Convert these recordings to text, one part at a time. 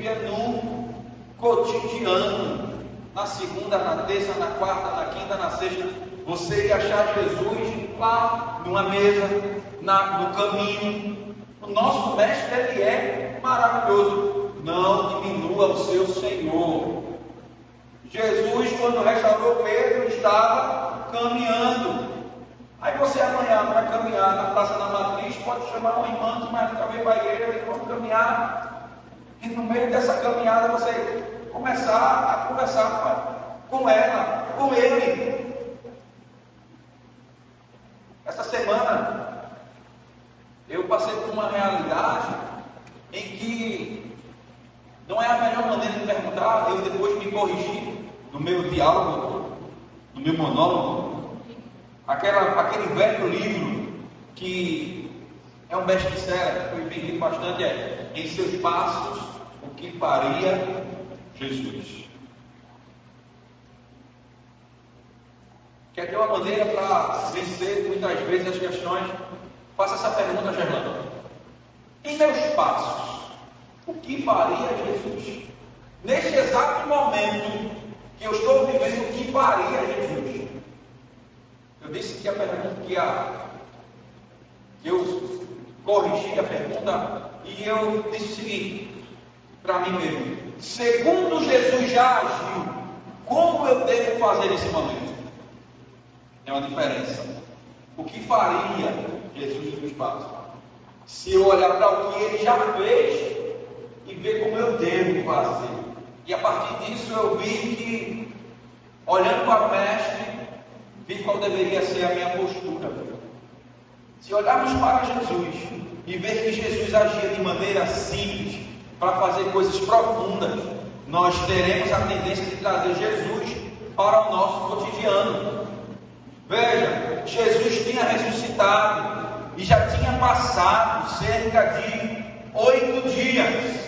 dia no cotidiano, na segunda, na terça, na quarta, na quinta, na sexta, você ia achar Jesus lá numa mesa, no caminho. O nosso mestre, ele é maravilhoso. Não diminua o seu Senhor. Jesus, quando restaurou Pedro, estava caminhando. Aí você amanhã vai caminhar na Praça da Matriz, pode chamar um irmão, mas também para a igreja, eles vão caminhar. E no meio dessa caminhada você começar a conversar com ela, com ele. Essa semana eu passei por uma realidade em que não é a melhor maneira de perguntar, eu depois me corrigi no meu diálogo, no meu monólogo. Aquele velho livro que é um best-seller, foi vendido bastante, é Em Seus Passos, o que faria Jesus. Quer ter uma maneira para vencer muitas vezes as questões? Faça essa pergunta, Gerlando. Em meus passos, o que faria Jesus? Neste exato momento que eu estou vivendo, o que faria Jesus? Eu disse que a pergunta que eu corrigi a pergunta e eu disse o seguinte para mim mesmo: segundo Jesus já agiu, como eu devo fazer nesse momento? É uma diferença. O que faria Jesus nos passos? Se eu olhar para o que ele já fez e ver como eu devo fazer. E a partir disso eu vi que, olhando para o mestre, vi qual deveria ser a minha postura. Se olharmos para Jesus e ver que Jesus agia de maneira simples para fazer coisas profundas, nós teremos a tendência de trazer Jesus para o nosso cotidiano. Veja, Jesus tinha ressuscitado e já tinha passado cerca de 8 dias.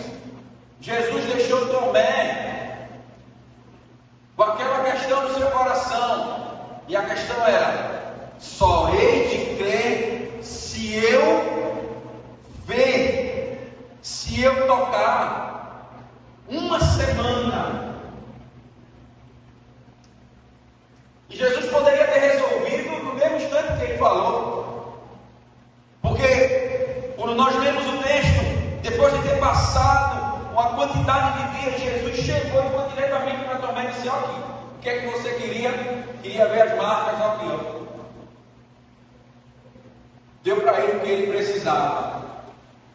Jesus deixou Tomé com aquela questão no seu coração. E a questão era: só hei de crer se eu ver, se eu tocar. Uma semana. E Jesus poderia ter resolvido no mesmo instante que ele falou. Porque, quando nós lemos o texto, depois de ter passado uma quantidade de dias, Jesus chegou e foi diretamente para Tomé e disse: ó, aqui, o que é que você queria? Queria ver as marcas, ó, aqui, ó. Deu para ele o que ele precisava.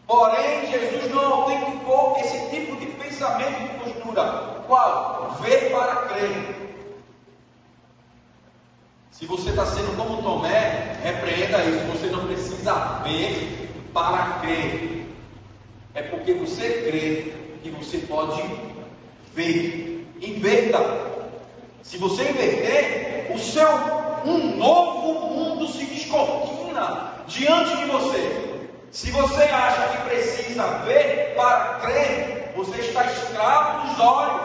Porém, Jesus não autenticou esse tipo de pensamento e postura. Qual? Ver para crer. Se você está sendo como Tomé, repreenda isso. Você não precisa ver para crer. É porque você crê que você pode ver. Inverta. Se você inverter, um novo mundo se descortina diante de você. Se você acha que precisa ver para crer, você está escravo dos olhos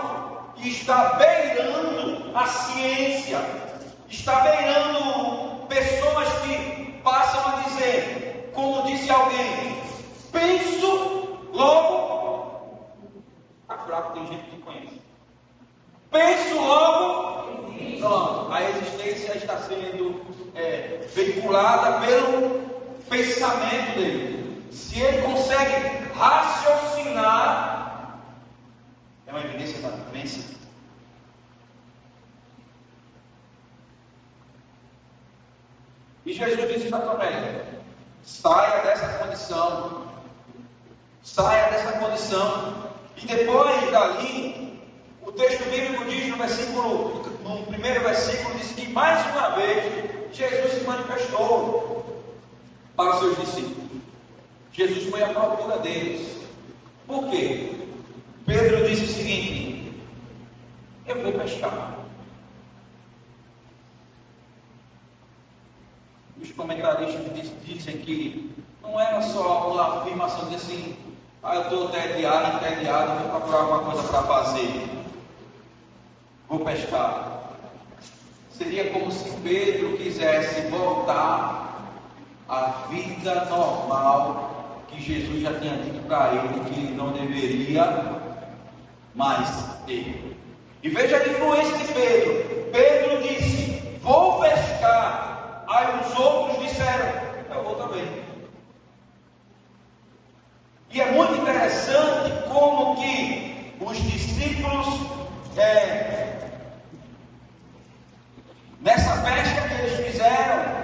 e está beirando a ciência. Está beirando pessoas que passam a dizer, como disse alguém: penso, logo. Está fraco, tem gente que conhece. Penso, logo. Não, a existência está sendo veiculada pelo pensamento dele. Se ele consegue raciocinar, é uma evidência da vivência. E Jesus disse para Tomé: saia dessa condição. Saia dessa condição. E depois dali, o texto bíblico diz no primeiro versículo, diz que mais uma vez Jesus se manifestou para os seus discípulos. Jesus foi à procura deles. Por quê? Pedro disse o seguinte: eu vou pescar. Os comentaristas dizem que não era só uma afirmação de assim: eu estou entediado, vou procurar alguma coisa para fazer, vou pescar. Seria como se Pedro quisesse voltar à vida normal que Jesus já tinha dito para ele que ele não deveria mais ele. E veja a influência de Pedro. Pedro disse: vou pescar. Aí os outros disseram: eu vou também. E é muito interessante como que os discípulos, nessa pesca que eles fizeram,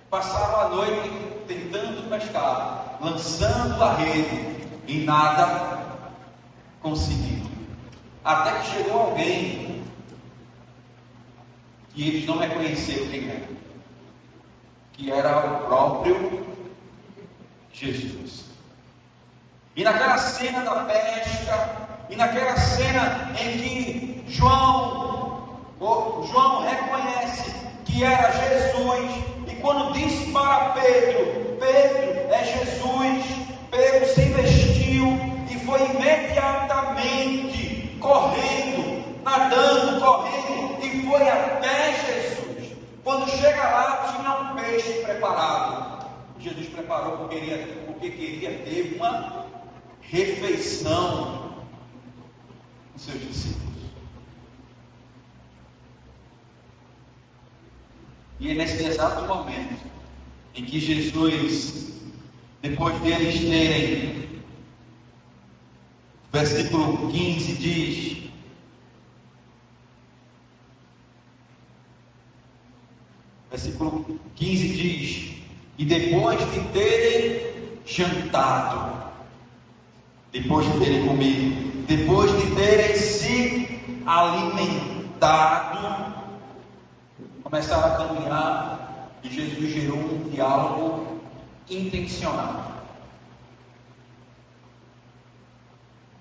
passaram a noite tentando pescar, lançando a rede, e nada conseguiram. Até que chegou alguém que eles não reconheceram quem era, que era o próprio Jesus. E naquela cena da pesca, e naquela cena em que João reconhece que era Jesus, e quando disse para Pedro: Pedro, é Jesus, Pedro se vestiu e foi imediatamente correndo, nadando, correndo, e foi até Jesus. Quando chega lá, tinha um peixe preparado. Jesus preparou porque queria ter uma refeição com seus discípulos. E é nesse exato momento em que Jesus, depois deles terem, versículo 15 diz: versículo 15 diz: e depois de terem jantado, depois de terem comido, depois de terem se alimentado, começaram a caminhar, e Jesus gerou um diálogo intencional.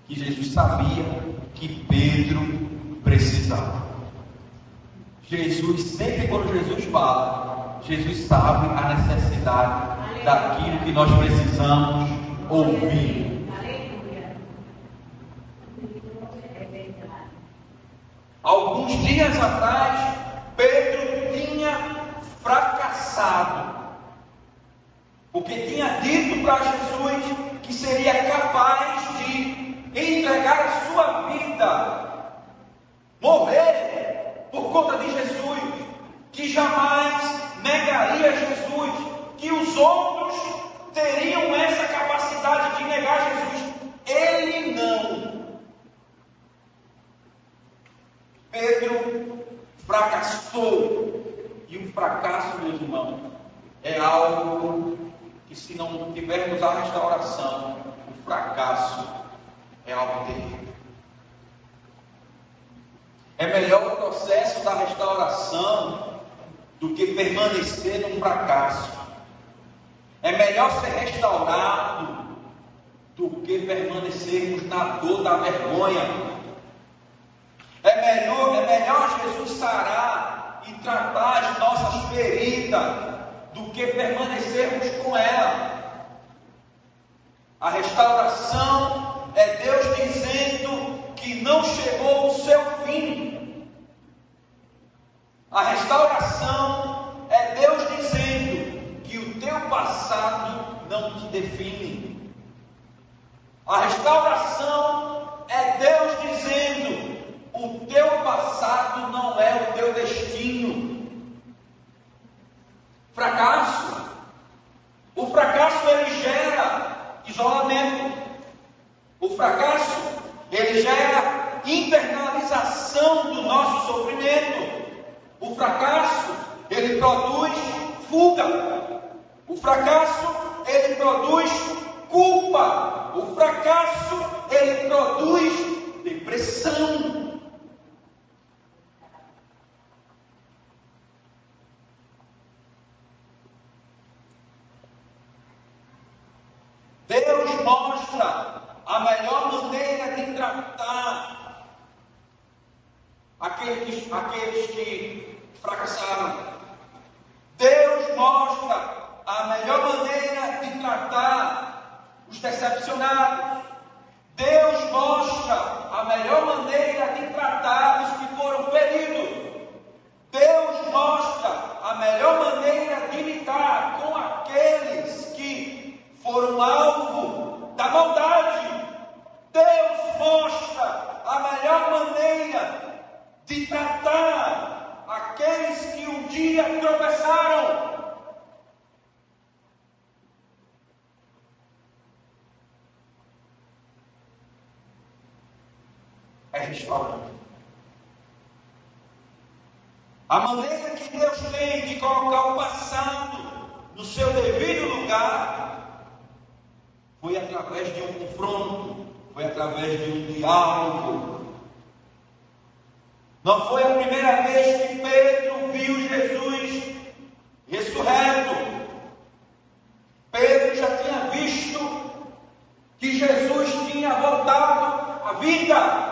Que Jesus sabia que Pedro precisava. Jesus, sempre quando Jesus fala, Jesus sabe a necessidade daquilo que nós precisamos ouvir. Alguns dias atrás, Pedro tinha fracassado, porque tinha dito para Jesus que seria capaz de entregar a sua vida, morrer por conta de Jesus, que jamais negaria Jesus, que os outros teriam essa capacidade de negar Jesus. Ele não. Pedro fracassou. E o fracasso, meus irmãos, é algo que, se não tivermos a restauração, o fracasso é algo terrível. É melhor o processo da restauração do que permanecer num fracasso. É melhor ser restaurado do que permanecermos na dor da vergonha. É melhor Jesus sarar e tratar as nossas feridas do que permanecermos com ela. A restauração é Deus dizendo que não chegou o seu fim. A restauração é Deus dizendo que o teu passado não te define. A restauração é Deus dizendo: o teu passado não é o teu destino. Fracasso. O fracasso, ele gera isolamento. O fracasso, ele gera internalização do nosso sofrimento. O fracasso, ele produz fuga. O fracasso, ele produz culpa. O fracasso, ele produz depressão. Deus mostra a melhor maneira de tratar aqueles que fracassaram. Deus mostra a melhor maneira de tratar os decepcionados. Deus mostra a melhor maneira de tratar os que foram feridos. Deus mostra a melhor maneira de lidar com aqueles que foram alvo da maldade. Deus mostra resposta, a melhor maneira de tratar aqueles que um dia tropeçaram é restaurando. A maneira que Deus tem de colocar o passado no seu devido lugar foi através de um confronto, foi através de um diálogo. Não foi a primeira vez que Pedro viu Jesus ressurreto. Pedro já tinha visto que Jesus tinha voltado à vida.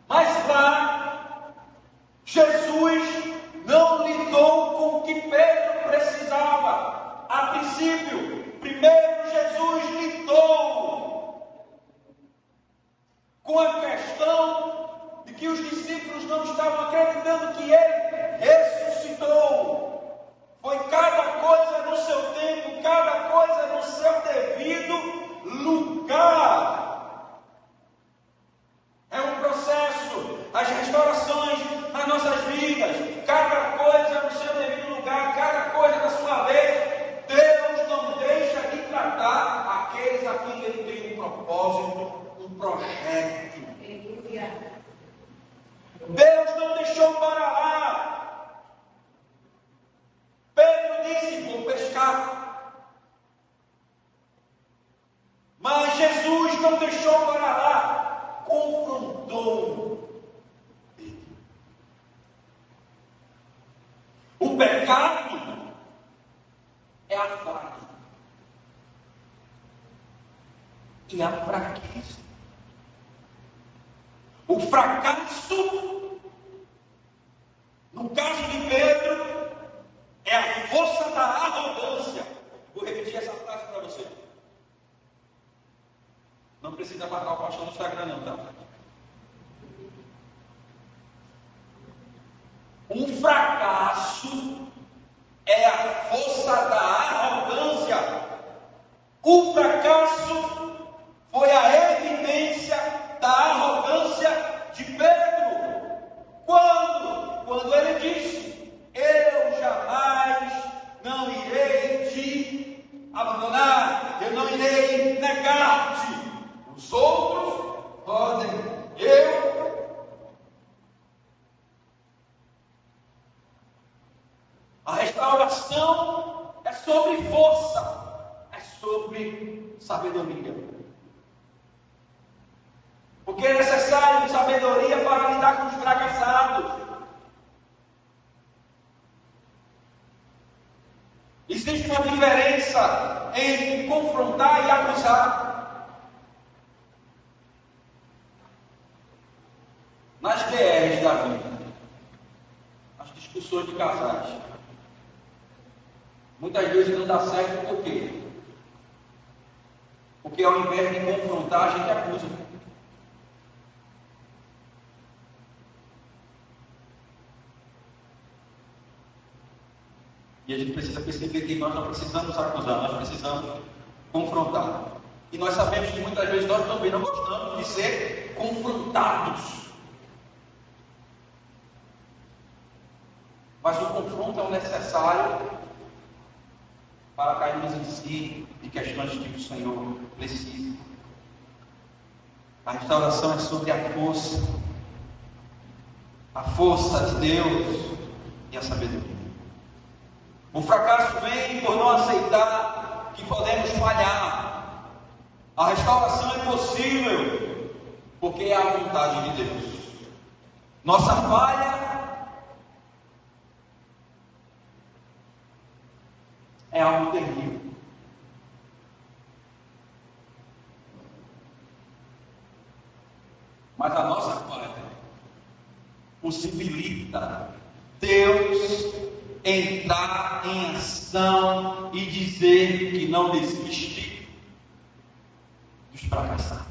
Mas lá, Jesus não lidou com o que Pedro precisava. A princípio, primeiro Jesus lidou com a questão de que os discípulos não estavam acreditando que ele ressuscitou. Foi cada coisa no seu tempo, cada coisa no seu devido lugar. É um processo, as restaurações nas nossas vidas, cada coisa no seu devido lugar, cada coisa na sua vez. Deus não deixa de tratar aqueles a quem Ele tem um propósito, um projeto. Deus não deixou para lá. Pedro disse: vou pescar. Mas Jesus não deixou para lá. Confrontou ele. O pecado é a falha e a fraqueza. O fracasso, no caso de Pedro, é a força da arrogância. Vou repetir essa frase para você. Não precisa marcar o pastor no Instagram não, tá? Um fracasso é a força da arrogância. O fracasso foi a evidência da arrogância de Pedro. Quando ele disse: eu jamais não irei te abandonar, eu não irei negar-te. Os outros podem, A restauração é sobre força, é sobre sabedoria. Porque é necessário sabedoria para lidar com os fracassados. Existe uma diferença entre confrontar e acusar. Nas DRs da vida, as discussões de casais, muitas vezes não dá certo por quê? Porque ao invés de confrontar, a gente acusa. E a gente precisa perceber que nós não precisamos acusar, nós precisamos confrontar. E nós sabemos que muitas vezes nós também não gostamos de ser confrontados. Mas o confronto é o necessário para cairmos em si de questões que o Senhor precisa. A restauração é sobre a força de Deus e a sabedoria. O fracasso vem por não aceitar que podemos falhar. A restauração é possível porque é a vontade de Deus. Nossa falha é algo terrível. Mas a nossa falha possibilita Deus entrar em ação e dizer que não desiste dos fracassados.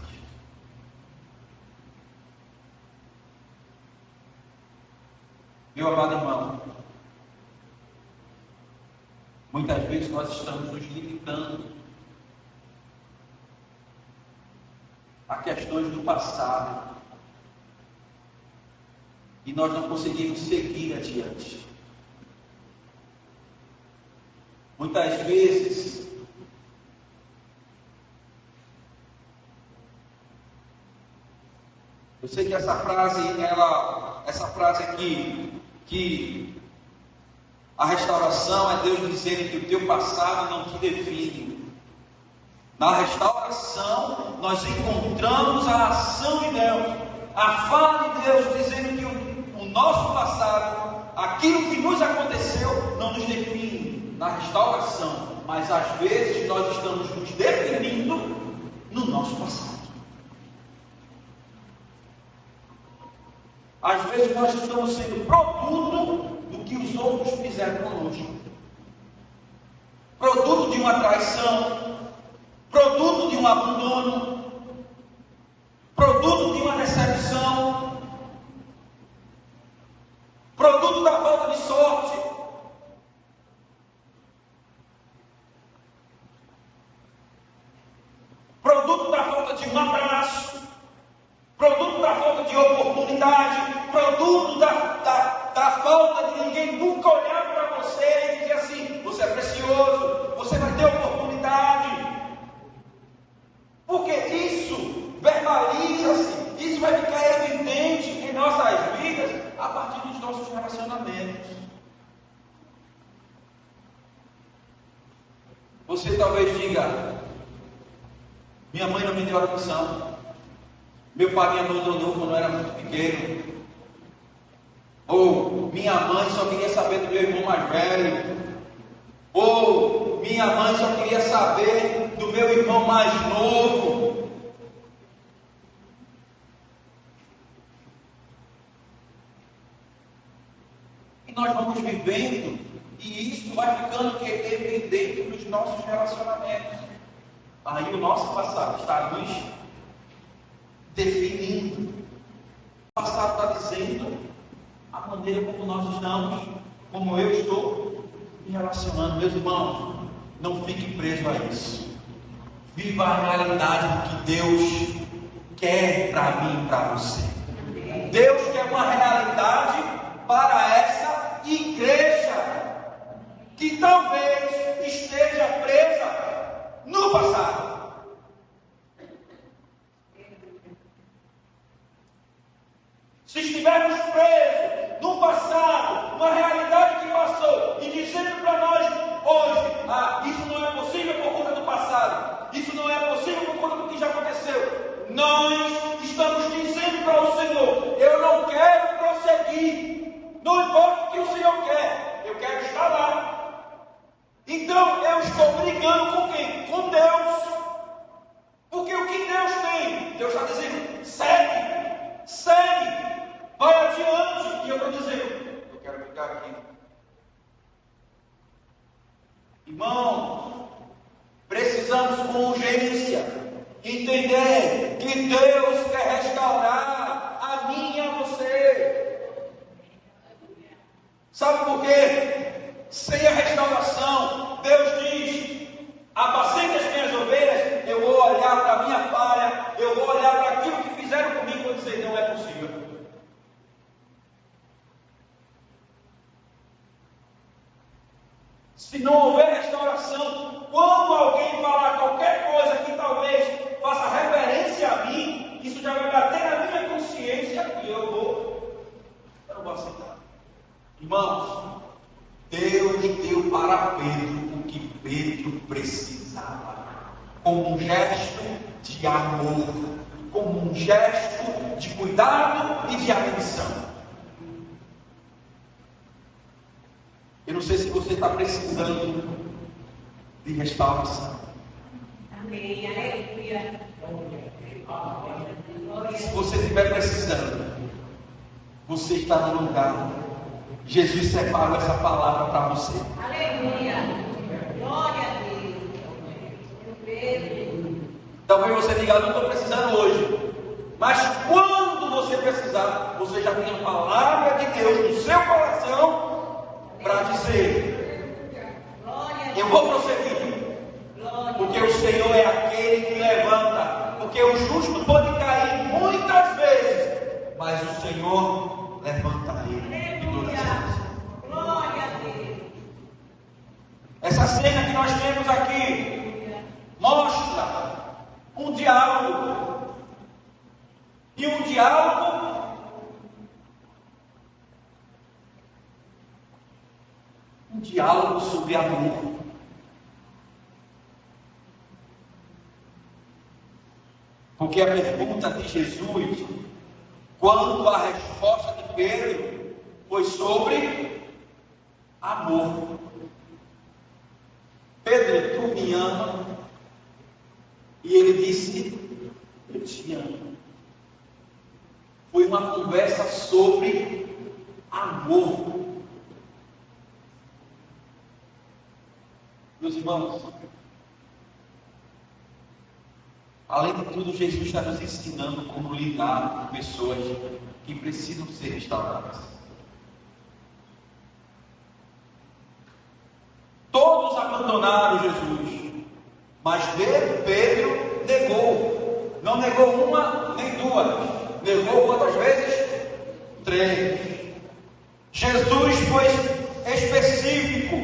Meu amado irmão, muitas vezes nós estamos nos limitando a questões do passado. e nós não conseguimos seguir adiante. Muitas vezes, eu sei que essa frase aqui, que a restauração é Deus dizendo que o teu passado não te define. Na restauração, nós encontramos a ação de Deus, a fala de Deus dizendo que o nosso passado, aquilo que nos aconteceu, não nos define na restauração, mas às vezes nós estamos nos definindo no nosso passado. Às vezes nós estamos sendo produto do que os outros fizeram conosco, produto de uma traição, produto de um abandono, produto de uma decepção, produto da falta de sorte, produto da falta de um abraço, produto da falta de oportunidade, produto da falta de ninguém nunca olhar para você e dizer assim: você é precioso, você vai ter oportunidade. Porque isso verbaliza-se, isso vai ficar evidente em nossas vidas a partir dos nossos relacionamentos. Você talvez diga: minha mãe não me deu atenção, meu pai me abandonou quando eu era muito pequeno, ou minha mãe só queria saber do meu irmão mais velho, ou minha mãe só queria saber do meu irmão mais novo. E nós vamos vivendo, e isso vai ficando evidente nos nossos relacionamentos. Aí o nosso passado está nos definindo. O passado está dizendo a maneira como nós estamos, como eu estou me relacionando. Meus irmãos, não fique preso a isso. Viva a realidade do que Deus quer para mim e para você. Deus quer uma realidade para essa igreja que talvez esteja presa no passado. Se estivermos presos no passado, numa realidade que passou, e dizendo para nós hoje: isso não é possível por conta do passado, isso não é possível por conta do que já aconteceu, nós estamos dizendo para o Senhor: eu não quero prosseguir, não importa o que o Senhor quer, eu quero estar lá. Então eu estou brigando com quem? Com Deus. Porque o que Deus tem? Deus está dizendo: segue, vai adiante. E eu estou dizendo: eu quero ficar aqui. Irmãos, precisamos com urgência entender que Deus quer restaurar a mim e a você. Sabe por quê? Sem a restauração, Deus diz: apacenta as minhas ovelhas. Eu vou olhar para a minha falha, eu vou olhar para aquilo que fizeram comigo e vou dizer: não é possível. Se não houver restauração, quando alguém falar qualquer coisa que talvez faça reverência a mim, isso já vai bater na minha consciência e eu não vou aceitar. Irmãos, Deus deu para Pedro o que Pedro precisava, como um gesto de amor, como um gesto de cuidado e de atenção. Eu não sei se você está precisando de restauração. Amém, aleluia. Se você estiver precisando, você está no lugar. Jesus separou essa palavra para você. Aleluia. Glória a Deus. Talvez você diga: eu não estou precisando hoje. Mas quando você precisar, você já tem a palavra de Deus no seu coração para dizer: eu vou prosseguir, porque o Senhor é aquele que levanta. Porque o justo pode cair muitas vezes, mas o Senhor levanta. nós temos aqui mostra um diálogo. E um diálogo sobre amor. Porque a pergunta de Jesus, quando a resposta de Pedro foi sobre amor. Pedro, tu me ama? E ele disse, eu te amo. Foi uma conversa sobre amor. Meus irmãos, além de tudo, Jesus está nos ensinando como lidar com pessoas que precisam ser restauradas. Todos abandonaram Jesus, mas Pedro negou. Não negou uma nem duas. Negou quantas vezes? 3. Jesus foi específico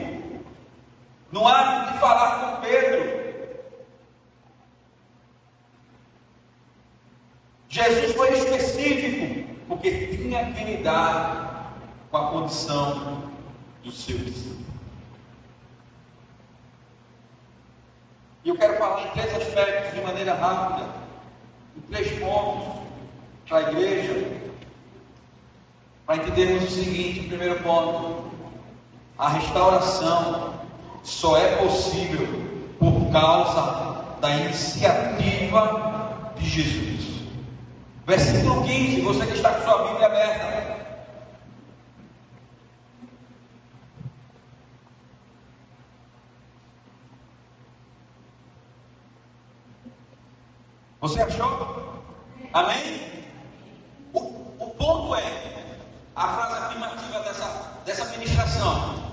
no ato de falar com Pedro. Jesus foi específico porque tinha que lidar com a condição dos seus discípulos. E eu quero falar em 3 aspectos de maneira rápida, em 3 pontos para a igreja, para entendermos o seguinte. O primeiro ponto: a restauração só é possível por causa da iniciativa de Jesus. Versículo 15, você que está com sua Bíblia aberta. Você achou? Amém? O ponto é, a frase afirmativa dessa ministração: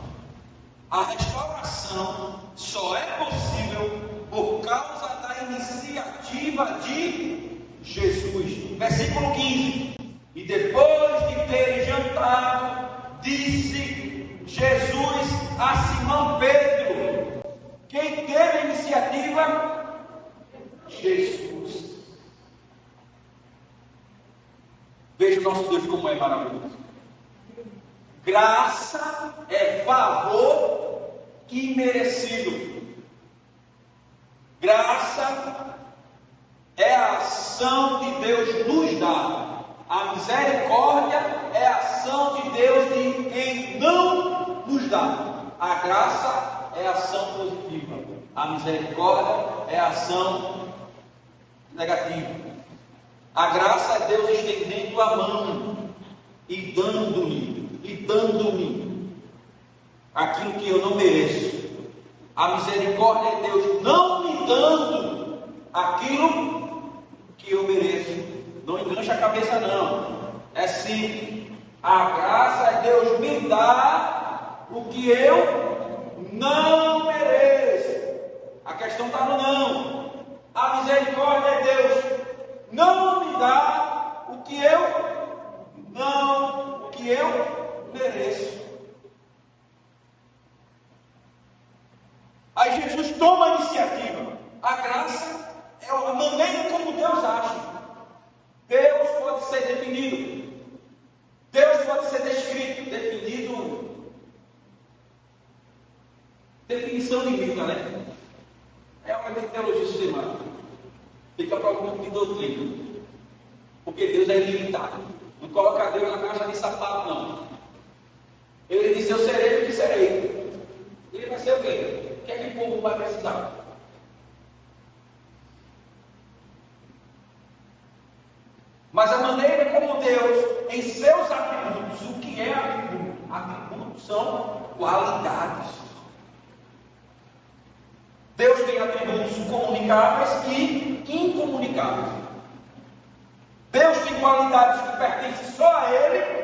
a restauração só é possível por causa da iniciativa de Jesus. Versículo 15. E depois de terem jantado, disse Jesus a Simão Pedro. Quem teve a iniciativa? Jesus. Veja o nosso Deus como é maravilhoso. Graça é favor imerecido. Graça é a ação de Deus nos dar. A misericórdia é a ação de Deus em não nos dar. A graça é a ação positiva. A misericórdia é a ação negativa. A graça é Deus estendendo a mão e dando-me aquilo que eu não mereço. A misericórdia é Deus não me dando aquilo que eu mereço. Não engancha a cabeça não. É simples. A graça é Deus me dar o que eu não mereço. A questão está no não. A misericórdia é Deus não me dá o que eu mereço. Aí Jesus toma a iniciativa. A graça é a maneira como Deus age. Deus pode ser definido. Deus pode ser descrito. Definição limita, né? É uma teologia sistemática. Fica para algum tipo de doutrina. Porque Deus é ilimitado. Não coloca Deus na caixa de sapato, não. Ele disse: eu serei o que serei. Ele vai ser o quê? O que é que o povo vai precisar? Mas a maneira como Deus, em seus atributos, o que é atributo? Atributos são qualidades. Deus tem atributos comunicáveis e incomunicáveis. Deus tem qualidades que pertencem só a Ele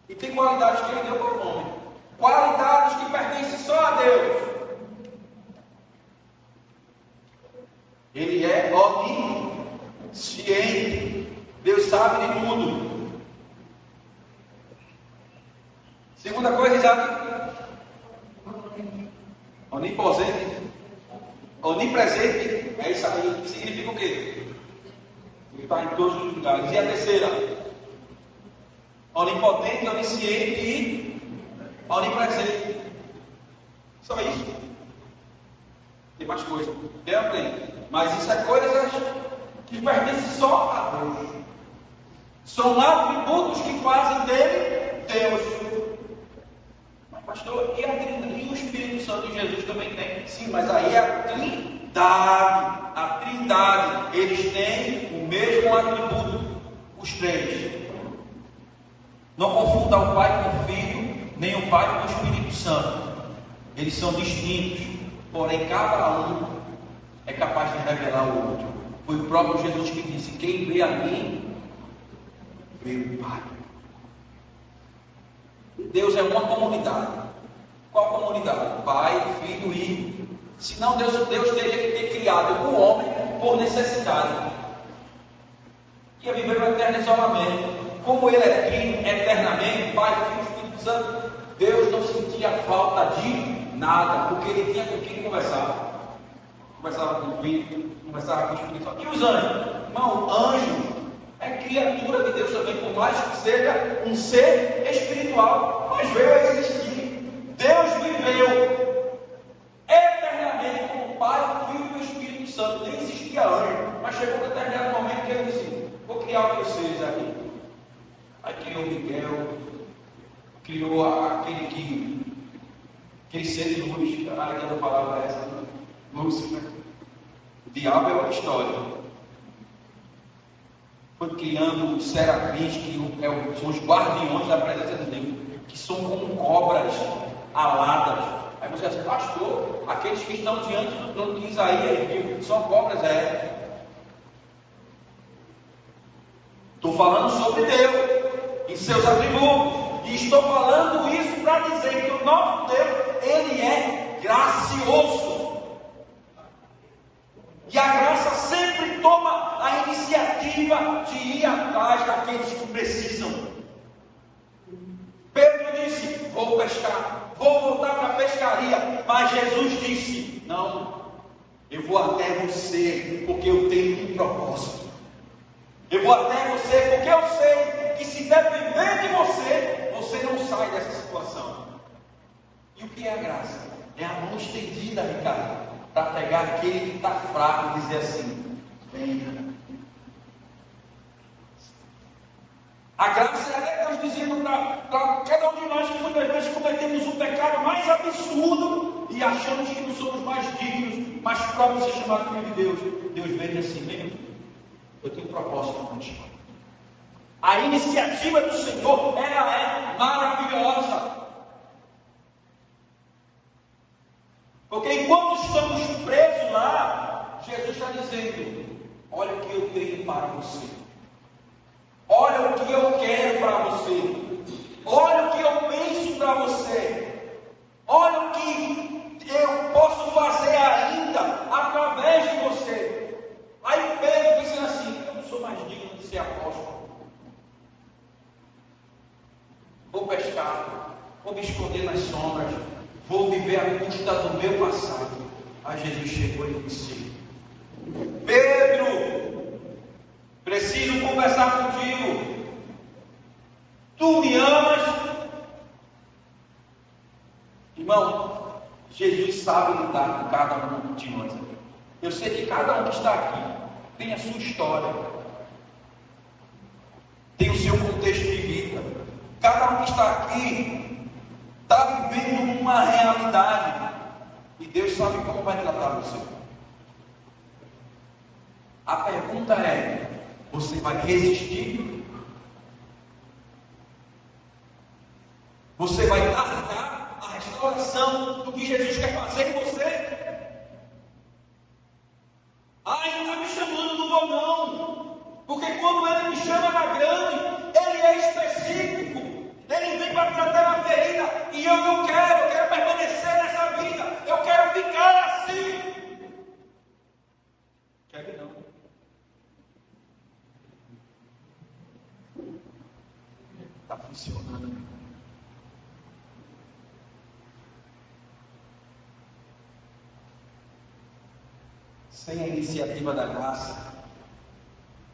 e tem qualidades que Ele deu para o homem. Qualidades que pertencem só a Deus. Ele é onisciente. Deus sabe de tudo. Segunda coisa, Isaac. Onipotente, onipresente, é isso aí, significa o quê? Ele está em todos os lugares. E a terceira? Onipotente, onisciente e onipresente. Só isso. Tem mais coisas. Mas isso é coisas que pertencem só a Deus. São atributos que fazem dele Deus. Mas, pastor, e o Espírito Santo de Jesus também tem? Sim, mas aí é a Trindade. A Trindade, eles têm o mesmo atributo, os três. Não confunda o Pai com o Filho, nem o Pai com o Espírito Santo. Eles são distintos, porém cada um é capaz de revelar o outro. Foi o próprio Jesus que disse: quem vê a mim, vê o Pai. Deus é uma comunidade. Qual comunidade? Pai, Filho e... Senão Deus teria que ter criado o homem por necessidade. Ia viver no eterno isolamento. Como ele é trino eternamente, Pai, Filho e Espírito Santo, Deus não sentia falta de nada, porque ele tinha com quem conversar. Conversava com o Filho, conversava com o Espírito Santo. E os anjos? Irmão, anjo é criatura de Deus também, por mais que seja um ser espiritual, mas veio a existir. Deus viveu eternamente como Pai, Filho e Espírito Santo. Nem existia anjo, mas chegou um determinado momento que ele disse: vou criar vocês aqui. Aí criou Miguel, criou aquele ser de luz, a palavra é essa, Lúcifer. O diabo é uma história. Foi criando os serafins, que são os guardiões da presença de Deus, que são como cobras aladas. Aí você diz: pastor, aqueles que estão diante do trono de Isaías viu, são cobras, Estou falando sobre Deus e seus atributos, e estou falando isso para dizer que o nosso Deus, ele é gracioso. E a graça sempre toma a iniciativa de ir atrás daqueles que precisam. Pedro disse: vou pescar, vou voltar para a pescaria. Mas Jesus disse: não, eu vou até você, porque eu tenho um propósito. Eu vou até você, porque eu sei que se depender de você, você não sai dessa situação. E o que é a graça? É a mão estendida, Ricardo, para pegar aquele que está fraco e dizer assim: venha. A graça é Deus dizendo para cada um de nós que muitas vezes cometemos o pecado mais absurdo e achamos que não somos mais dignos, mais próprios de ser chamados filho de Deus. Deus vem assim mesmo. Eu tenho um propósito contigo. A iniciativa do Senhor, ela é maravilhosa. Porque enquanto estamos presos lá, Jesus está dizendo: olha o que eu tenho para você. Olha o que eu quero para você. Olha o que eu penso para você. Olha o que eu posso fazer ainda através de você. Aí Pedro disse assim: eu não sou mais digno de ser apóstolo. Vou pescar, vou me esconder nas sombras, vou viver à custa do meu passado. Aí Jesus chegou e disse: Pedro, preciso conversar contigo. Tu me amas? Irmão, Jesus sabe lidar com cada um de nós. Eu sei que cada um que está aqui tem a sua história, tem o seu contexto de vida. Cada um que está aqui está vivendo uma realidade, e Deus sabe como vai tratar você. A pergunta é: você vai resistir? Você vai largar a restauração do que Jesus quer fazer em você? Ele está me chamando, não vou não. Porque quando ele me chama na grande, ele é específico. Ele vem para tratar a ferida. E eu não quero, eu quero permanecer nessa vida. Eu quero ficar assim. Quer que não? Está funcionando. Sem a iniciativa da graça,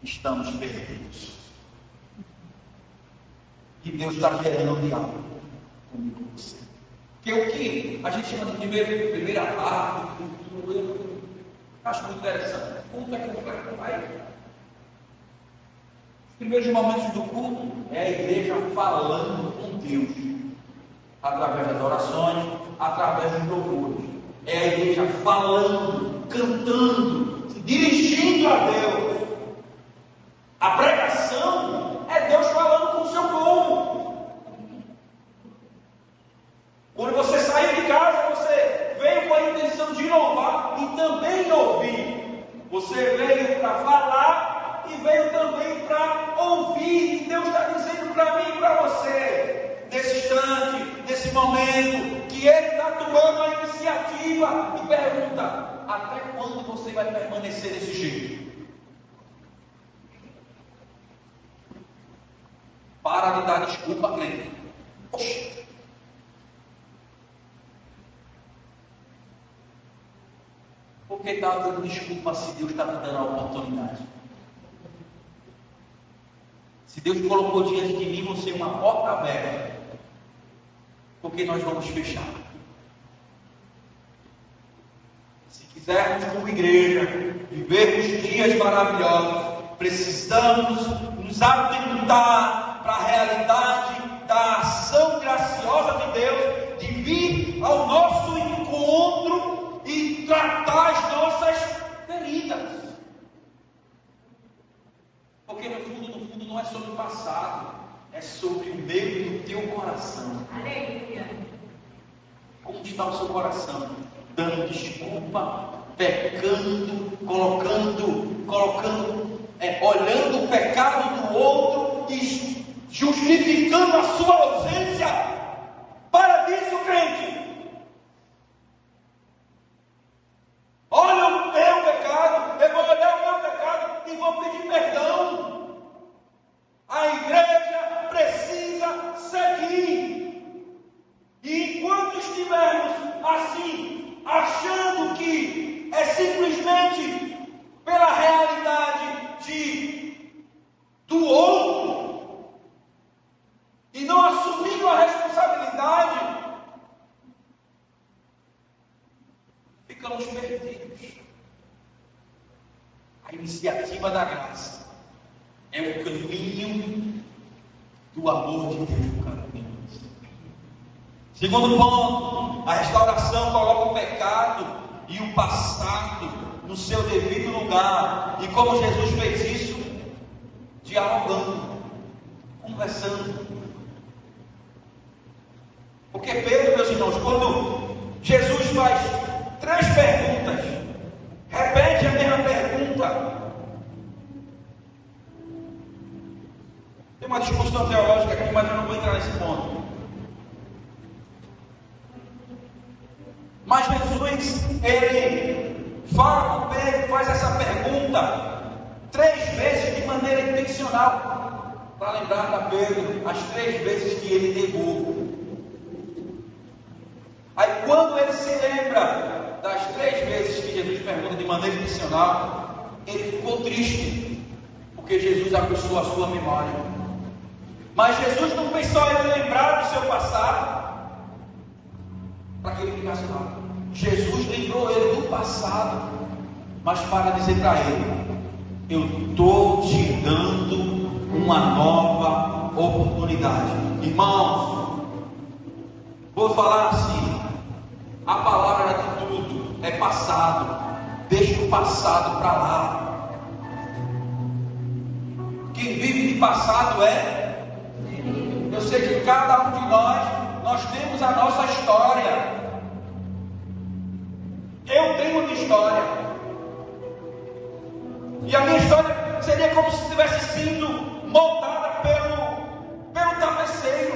estamos perdidos. E Deus está querendo um diálogo comigo e você. Que é o que a gente chama de primeira parte do culto. Eu acho muito interessante. O culto é completo, vai. Os primeiros momentos do culto é a igreja falando com Deus, através das orações, através dos louvores. É a igreja falando, cantando, se dirigindo a Deus. A pregação é Deus falando com o seu povo. Quando você saiu de casa, você veio com a intenção de louvar e também ouvir. Você veio para falar e veio também para ouvir. E Deus está dizendo para mim e para você, nesse instante, nesse momento, que Ele está tomando a iniciativa e pergunta: até quando você vai permanecer desse jeito? Para de dar desculpa, crente. Oxi. Por que está dando desculpa se Deus está te dando a oportunidade? Se Deus colocou diante de mim você uma porta aberta, por que nós vamos fechar? Se quisermos, como igreja, vivermos dias maravilhosos, precisamos nos atentar para a realidade da ação graciosa de Deus, de vir ao nosso encontro e tratar as nossas feridas. Porque no fundo não é sobre o passado, é sobre o meu e o teu coração. Aleluia. Como está o seu coração? Dando desculpa, pecando, olhando o pecado do outro e justificando a sua ausência. Para disso, crente. Olha o teu pecado, eu vou olhar o meu pecado e vou pedir perdão. A igreja precisa seguir. E enquanto estivermos assim, achando que é simplesmente pela realidade do outro, e não assumindo a responsabilidade, ficamos perdidos. A iniciativa da graça é o caminho do amor de Deus para mim. Segundo ponto, a restauração coloca o pecado e o passado no seu devido lugar. E como Jesus fez isso? Dialogando, conversando. Porque Pedro, meus irmãos, quando Jesus faz 3 perguntas, repete a mesma pergunta. Tem uma discussão teológica aqui, mas eu não vou entrar nesse ponto. Mas Jesus, ele fala com Pedro, faz essa pergunta 3 vezes de maneira intencional, para lembrar a Pedro as 3 vezes que ele negou. Aí quando ele se lembra das 3 vezes que Jesus pergunta de maneira intencional, ele ficou triste, porque Jesus aguçou a sua memória. Mas Jesus não fez só ele lembrar do seu passado, para que ele ficasse lá. Jesus lembrou ele do passado, mas para dizer para ele: eu estou te dando uma nova oportunidade. Irmãos, vou falar assim: a palavra de tudo é passado. Deixa o passado para lá. Quem vive de passado eu sei que cada um de nós temos a nossa história. Eu tenho uma história. E a minha história seria como se tivesse sido moldada pelo tapeceiro.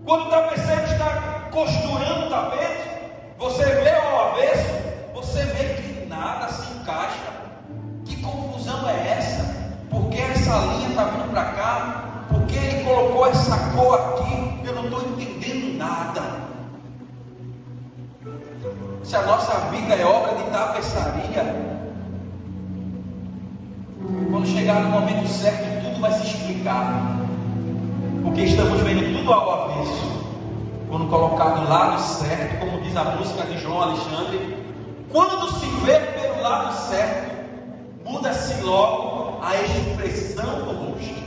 Quando o tapeceiro está costurando o tapete, você vê ao avesso, você vê que nada se encaixa. Que confusão é essa? Por que essa linha está vindo para cá? Por que ele colocou essa cor aqui? Eu não estou entendendo nada. Se a nossa vida é obra de tapeçaria, quando chegar no momento certo, tudo vai se explicar. Porque estamos vendo tudo ao avesso. Quando colocado do lado certo, como diz a música de João Alexandre, quando se vê pelo lado certo, muda-se logo a expressão do rosto.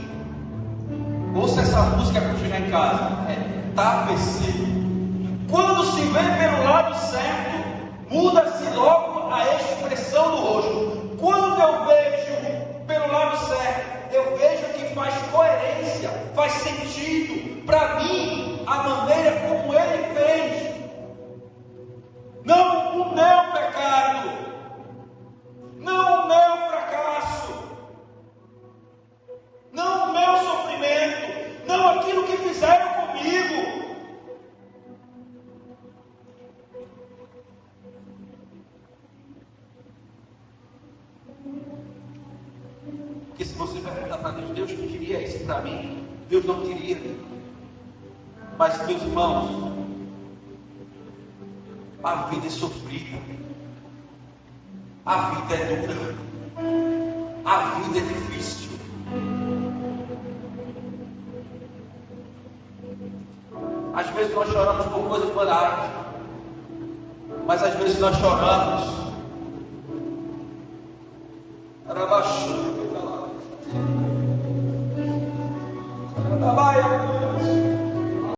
Ouça essa música quando chegar em casa. É tapece. Quando se vê pelo lado certo, muda-se logo a expressão do rosto. Quando eu vejo pelo lado certo, eu vejo que faz coerência, faz sentido para mim a maneira como ele fez. Não o meu pecado, não o meu fracasso, não o meu sofrimento, não aquilo que fizeram comigo. Porque se você perguntar para Deus, Deus não queria isso para mim, Deus não queria. Mas, meus irmãos, a vida é sofrida, a vida é dura, a vida é difícil. Às vezes nós choramos por coisas banais, mas às vezes nós choramos. Arabaxu.